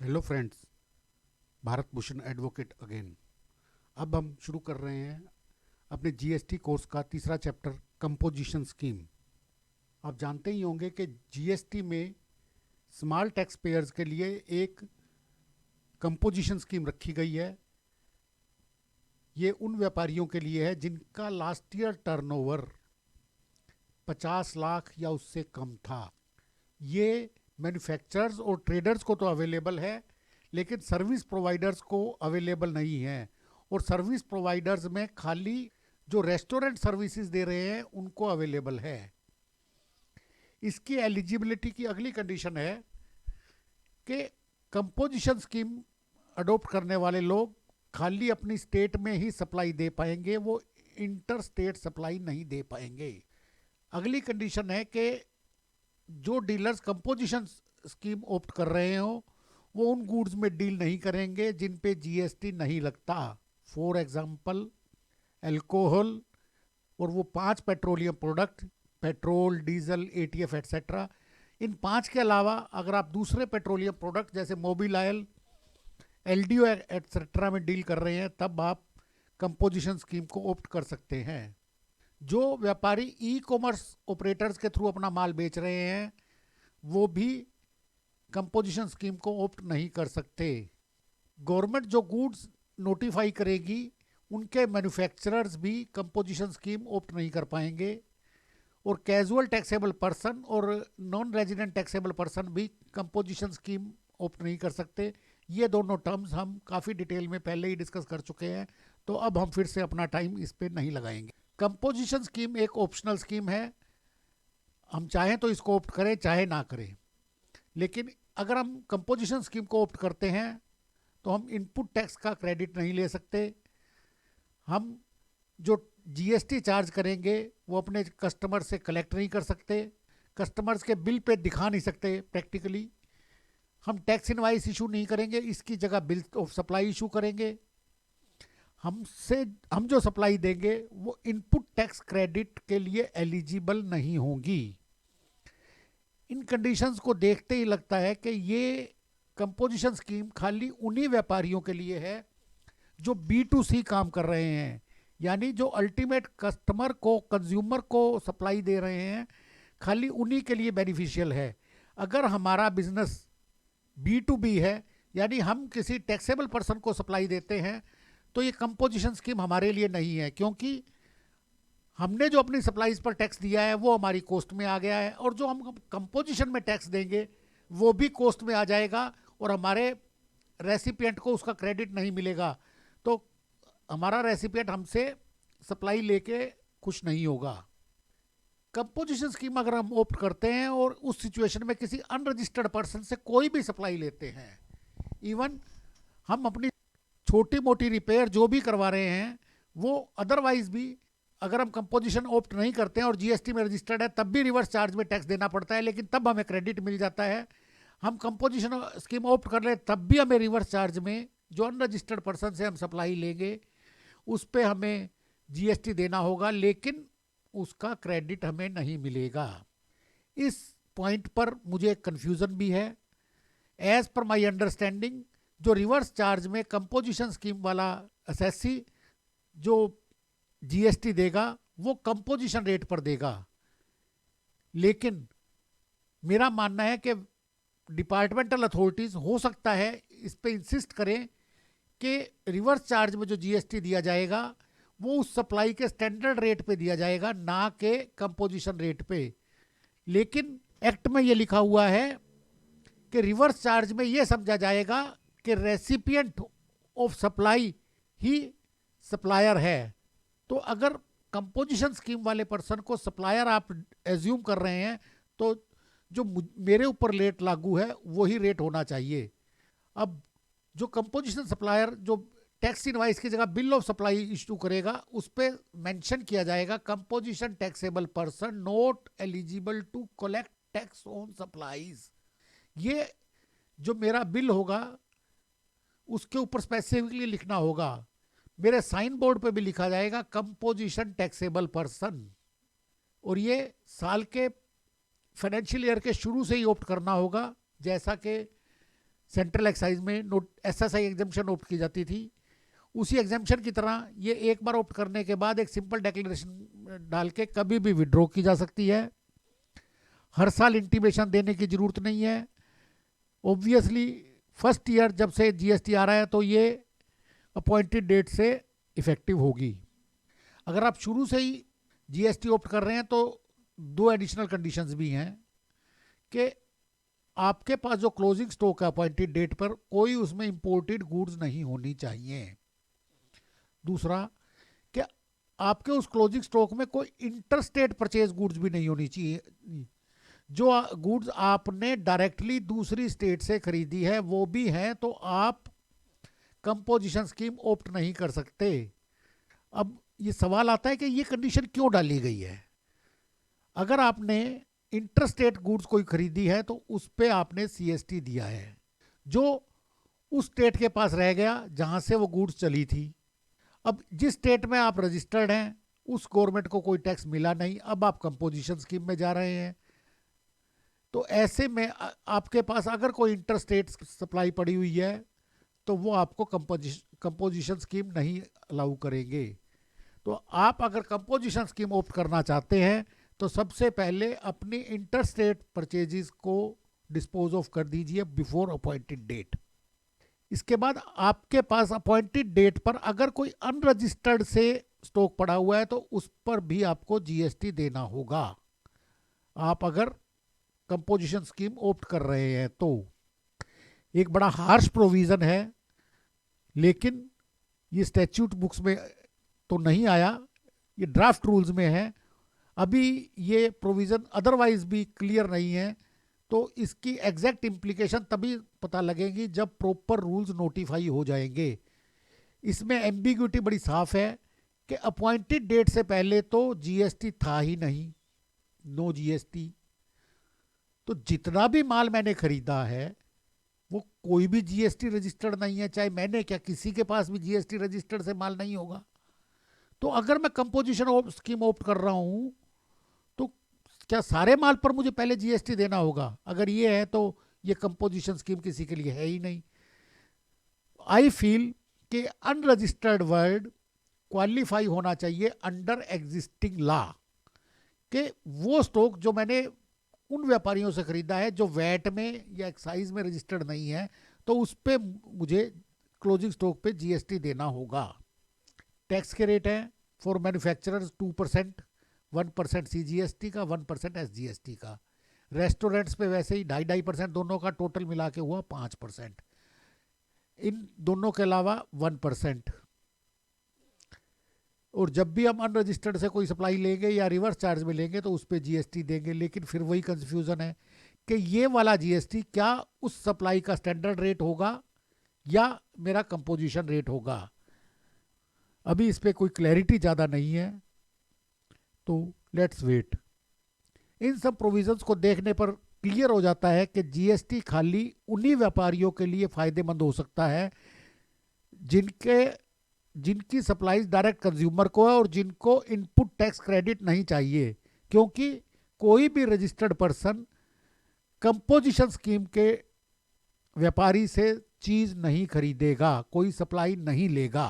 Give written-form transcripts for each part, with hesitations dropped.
Hello friends, Bharat Bhushan advocate again. अब हम शुरू कर रहे हैं अपने जीएसटी कोर्स का तीसरा चैप्टर, कंपोजिशन स्कीम। आप जानते ही होंगे कि जीएसटी में स्मॉल टैक्स पेयर्स के लिए एक कंपोजिशन स्कीम रखी गई है। ये उन व्यापारियों के लिए है जिनका लास्ट ईयर टर्नओवर 50 लाख या उससे कम था। ये मैन्युफैक्चरर्स और ट्रेडर्स को तो अवेलेबल है, लेकिन सर्विस प्रोवाइडर्स को अवेलेबल नहीं है। और सर्विस प्रोवाइडर्स में खाली जो रेस्टोरेंट सर्विसेज दे रहे हैं उनको अवेलेबल है। इसकी एलिजिबिलिटी की अगली कंडीशन है कि कंपोजिशन स्कीम अडोप्ट करने वाले लोग खाली अपनी स्टेट में ही सप्लाई दे पाएंगे, वो इंटर स्टेट सप्लाई नहीं दे पाएंगे। अगली कंडीशन है कि जो डीलर्स कंपोजिशन स्कीम ऑप्ट कर रहे हो वो उन गुड्स में डील नहीं करेंगे जिन पे जीएसटी नहीं लगता। फॉर एग्जांपल अल्कोहल और वो 5 petroleum product, petrol, diesel, ATF etcetera. इन 5 के अलावा अगर आप दूसरे पेट्रोलियम प्रोडक्ट जैसे मोबिल ऑयल, एलडीओ एटसेट्रा में डील कर रहे हैं, तब आप कंपोजिशन स्कीम को ऑप्ट कर सकते हैं। जो व्यापारी ई कॉमर्स ऑपरेटर्स के थ्रू अपना माल बेच रहे हैं वो भी कंपोजिशन स्कीम को ऑप्ट नहीं कर सकते। गवर्नमेंट जो गुड्स नोटिफाई करेगी उनके मैन्युफैक्चरर्स भी कंपोजिशन स्कीम ऑप्ट नहीं कर पाएंगे। और कैजुअल टैक्सेबल पर्सन और नॉन रेजिडेंट टैक्सेबल पर्सन भी कंपोजिशन स्कीम ऑप्ट नहीं कर सकते। ये दोनों टर्म्स हम काफ़ी डिटेल में पहले ही डिस्कस कर चुके हैं, तो अब हम फिर से अपना टाइम इस पर नहीं लगाएंगे। कंपोजिशन स्कीम एक ऑप्शनल स्कीम है। हम चाहें तो इसको ऑप्ट करें, चाहे ना करें। लेकिन अगर हम कंपोजिशन स्कीम को ऑप्ट करते हैं तो हम इनपुट टैक्स का क्रेडिट नहीं ले सकते। हम जो जीएसटी चार्ज करेंगे वो अपने कस्टमर से कलेक्ट नहीं कर सकते, कस्टमर्स के बिल पे दिखा नहीं सकते प्रैक्टिकली। हम टैक्स इनवाइस इशू नहीं करेंगे, इसकी जगह बिल ऑफ सप्लाई इशू करेंगे। हम जो सप्लाई देंगे वो इनपुट टैक्स क्रेडिट के लिए एलिजिबल नहीं होंगी। इन कंडीशंस को देखते ही लगता है कि ये कंपोजिशन स्कीम खाली उन्हीं व्यापारियों के लिए है जो B2C काम कर रहे हैं, यानी जो अल्टीमेट कस्टमर को, कंज्यूमर को सप्लाई दे रहे हैं, खाली उन्हीं के लिए बेनिफिशियल है। अगर हमारा बिजनेस B2B है, यानी हम किसी टैक्सेबल पर्सन को सप्लाई देते हैं, तो ये कंपोजिशन स्कीम हमारे लिए नहीं है, क्योंकि हमने जो अपनी सप्लाईज पर टैक्स दिया है वो हमारी कॉस्ट में आ गया है, और जो हम कंपोजिशन में टैक्स देंगे वो भी कॉस्ट में आ जाएगा और हमारे रेसिपिएंट को उसका क्रेडिट नहीं मिलेगा। तो हमारा रेसिपिएंट हमसे सप्लाई लेके खुश नहीं होगा। कंपोजिशन स्कीम अगर हम ऑप्ट करते हैं और उस सिचुएशन में किसी अनरजिस्टर्ड पर्सन से कोई भी सप्लाई लेते हैं, इवन हम अपनी छोटी मोटी रिपेयर जो भी करवा रहे हैं वो अदरवाइज भी अगर हम कंपोजिशन ऑप्ट नहीं करते हैं और जीएसटी में रजिस्टर्ड है, तब भी रिवर्स चार्ज में टैक्स देना पड़ता है, लेकिन तब हमें क्रेडिट मिल जाता है। हम कंपोजिशन स्कीम ऑप्ट कर ले तब भी हमें रिवर्स चार्ज में जो अनरजिस्टर्ड पर्सन से हम सप्लाई लेंगे उस पर हमें जीएसटी देना होगा, लेकिन उसका क्रेडिट हमें नहीं मिलेगा। इस पॉइंट पर मुझे कन्फ्यूज़न भी है। एज पर माई अंडरस्टैंडिंग जो रिवर्स चार्ज में कंपोजिशन स्कीम वाला असेसी जो जीएसटी देगा वो कंपोजिशन रेट पर देगा, लेकिन मेरा मानना है कि डिपार्टमेंटल अथॉरिटीज हो सकता है इस पे इंसिस्ट करें कि रिवर्स चार्ज में जो जीएसटी दिया जाएगा वो उस सप्लाई के स्टैंडर्ड रेट पे दिया जाएगा, ना कि कंपोजिशन रेट पे। लेकिन एक्ट में ये लिखा हुआ है कि रिवर्स चार्ज में ये समझा जाएगा कि recipient of supply he supplier है। तो अगर कंपोजिशन स्कीम वाले पर्सन को सप्लायर आप एज्यूम कर रहे हैं तो जो मेरे ऊपर रेट लागू है वही रेट होना चाहिए। अब जो कंपोजिशन सप्लायर जो टैक्स इनवाइस की जगह बिल ऑफ सप्लाई इशू करेगा उस पर मेंशन किया जाएगा composition taxable person not eligible to collect tax on supplies. ये जो मेरा बिल होगा उसके ऊपर स्पेसिफिकली लिखना होगा। मेरे साइन बोर्ड पे भी लिखा जाएगा कंपोजिशन टैक्सेबल पर्सन, और ये साल के फाइनेंशियल ईयर के शुरू से ही ऑप्ट करना होगा, जैसा कि सेंट्रल एक्साइज में नोट एसएसआई एग्जाम्पशन ऑप्ट की जाती थी, उसी एग्जाम्पशन की तरह ये एक बार ऑप्ट करने के बाद एक सिंपल डिक्लेरेशन डाल के कभी भी विड्रॉ की जा सकती है। हर साल इंटीमेशन देने की जरूरत नहीं है। ऑब्वियसली फर्स्ट ईयर जब से जीएसटी आ रहा है तो ये अपॉइंटेड डेट से इफेक्टिव होगी। अगर आप शुरू से ही जीएसटी ऑप्ट कर रहे हैं तो दो एडिशनल कंडीशंस भी हैं कि आपके पास जो क्लोजिंग स्टॉक है अपॉइंटेड डेट पर, कोई उसमें इंपोर्टेड गुड्स नहीं होनी चाहिए। दूसरा कि आपके उस क्लोजिंग स्टॉक में कोई इंटरस्टेट परचेज गुड्स भी नहीं होनी चाहिए। जो गुड्स आपने डायरेक्टली दूसरी स्टेट से खरीदी है वो भी है तो आप कंपोजिशन स्कीम ऑप्ट नहीं कर सकते। अब ये सवाल आता है कि ये कंडीशन क्यों डाली गई है। अगर आपने इंटरस्टेट गुड्स कोई खरीदी है तो उस पे आपने सीएसटी दिया है, जो उस स्टेट के पास रह गया जहां से वो गुड्स चली थी। अब जिस स्टेट में आप रजिस्टर्ड हैं उस गवर्नमेंट को कोई टैक्स मिला नहीं, अब आप कंपोजिशन स्कीम में जा रहे हैं, तो ऐसे में आपके पास अगर कोई इंटरस्टेट सप्लाई पड़ी हुई है तो वो आपको कंपोजिशन स्कीम नहीं अलाउ करेंगे। तो आप अगर कंपोजिशन स्कीम ऑप्ट करना चाहते हैं तो सबसे पहले अपनी इंटरस्टेट परचेजेस को डिस्पोज ऑफ कर दीजिए बिफोर अपॉइंटेड डेट। इसके बाद आपके पास अपॉइंटेड डेट पर अगर कोई अनरजिस्टर्ड से स्टॉक पड़ा हुआ है तो उस पर भी आपको जीएसटी देना होगा, आप अगर कंपोजिशन स्कीम ऑप्ट कर रहे हैं तो। एक बड़ा हार्श प्रोविज़न है, लेकिन ये स्टैट्यूट बुक्स में तो नहीं आया, ये ड्राफ्ट रूल्स में है। अभी ये प्रोविज़न अदरवाइज भी क्लियर नहीं है, तो इसकी एग्जैक्ट इम्प्लीकेशन तभी पता लगेगी जब प्रॉपर रूल्स नोटिफाई हो जाएंगे। इसमें एम्बिग्यूटी बड़ी साफ है कि अपॉइंटेड डेट से पहले तो जीएसटी था ही नहीं, नो जीएसटी। तो जितना भी माल मैंने खरीदा है वो कोई भी जीएसटी रजिस्टर्ड नहीं है, चाहे मैंने क्या किसी के पास भी जीएसटी रजिस्टर्ड से माल नहीं होगा। तो अगर मैं कंपोजिशन स्कीम ऑप्ट कर रहा हूं तो क्या सारे माल पर मुझे पहले जीएसटी देना होगा? अगर ये है तो ये कंपोजिशन स्कीम किसी के लिए है ही नहीं। आई फील कि अनरजिस्टर्ड वर्ड क्वालिफाई होना चाहिए अंडर एग्जिस्टिंग लॉ, कि वो स्टॉक जो मैंने उन व्यापारियों से खरीदा है जो वैट में या एक्साइज में रजिस्टर्ड नहीं है, तो उस पर मुझे क्लोजिंग स्टॉक पे जीएसटी देना होगा। टैक्स के रेट हैं फॉर मैन्युफैक्चरर्स 2%, 1% सीजीएसटी का, 1% एसजीएसटी का। रेस्टोरेंट्स पे वैसे ही 2.5% दोनों का टोटल मिला के हुआ 5%। इन दोनों के अलावा 1%। और जब भी हम अनरजिस्टर्ड से कोई सप्लाई लेंगे या रिवर्स चार्ज में लेंगे तो उस पर जीएसटी देंगे। लेकिन फिर वही कंफ्यूजन है कि ये वाला जीएसटी क्या उस सप्लाई का स्टैंडर्ड रेट होगा या मेरा कंपोजिशन रेट होगा। अभी इस पर कोई क्लैरिटी ज़्यादा नहीं है, तो लेट्स वेट। इन सब प्रोविजंस को देखने पर क्लियर हो जाता है कि जीएसटी खाली उन्हीं व्यापारियों के लिए फ़ायदेमंद हो सकता है जिनकी सप्लाईज डायरेक्ट कंज्यूमर को है और जिनको इनपुट टैक्स क्रेडिट नहीं चाहिए, क्योंकि कोई भी रजिस्टर्ड पर्सन कंपोजिशन स्कीम के व्यापारी से चीज़ नहीं खरीदेगा, कोई सप्लाई नहीं लेगा।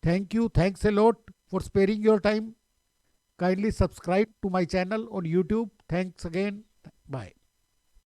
Thank you, thanks a lot for sparing your time. Kindly subscribe to my channel on YouTube. Thanks again. Bye.